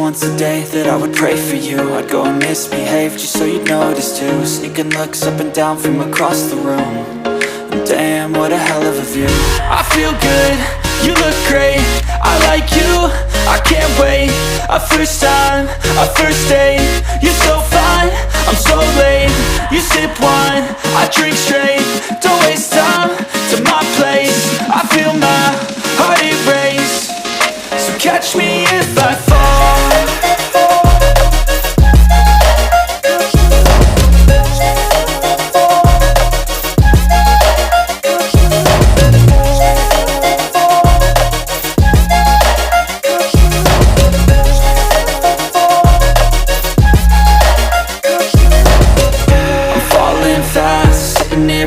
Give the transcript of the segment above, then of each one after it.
once a day that I would pray for you. I'd go and misbehave just so you'd notice too. Sneaking looks up and down from across the room. And damn, what a hell of a view. I feel good, you look great, I like you, I can't wait. A first time, a first date, you're so fine, I'm so late. You sip wine, I drink straight. Don't waste time to my place. I feel my heart erase. So catch me if I fall.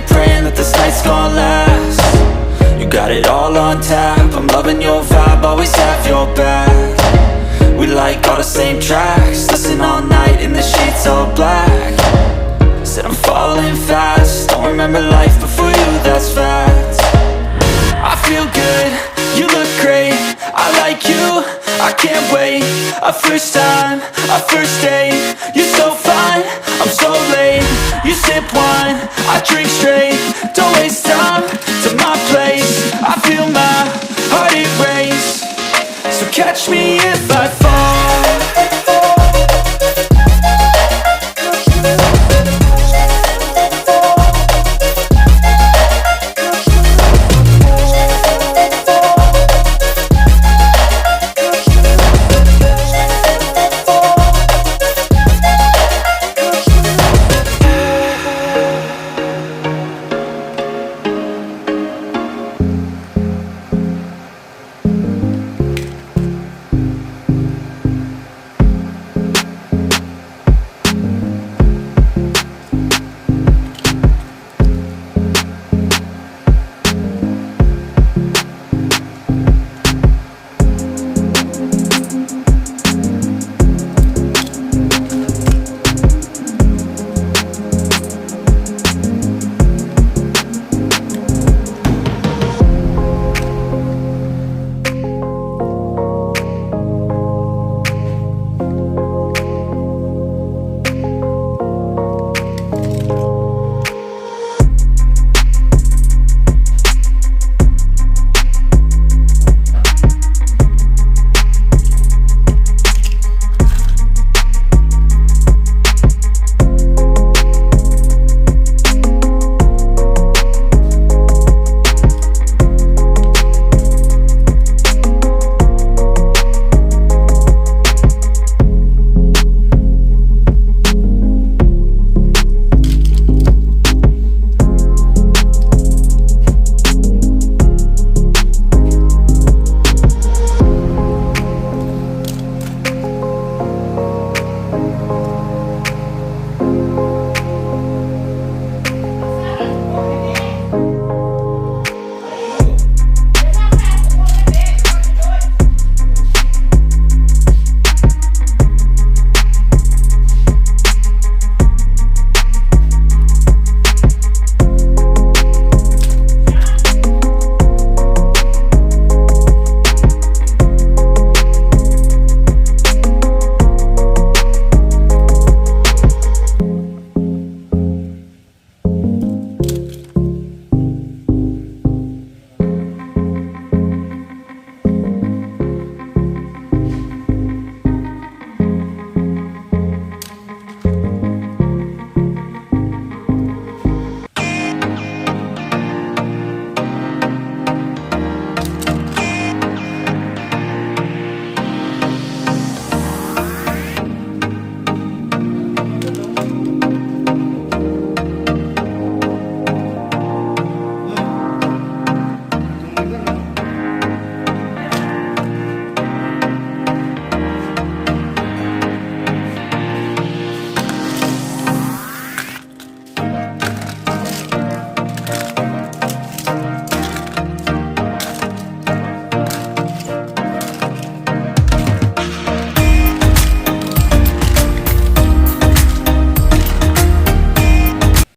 Praying that this night's gonna last. You got it all on tap, I'm loving your vibe, always have your back. We like all the same tracks, listen all night in the sheets all black. Said I'm falling fast, don't remember life before you, that's fact. I feel good, you look great, I like you, I can't wait. A first time, a first date, you're so fine, I'm so late. You sip wine, I drink straight. Don't waste time to my place. I feel my heart erase. So catch me if I fall.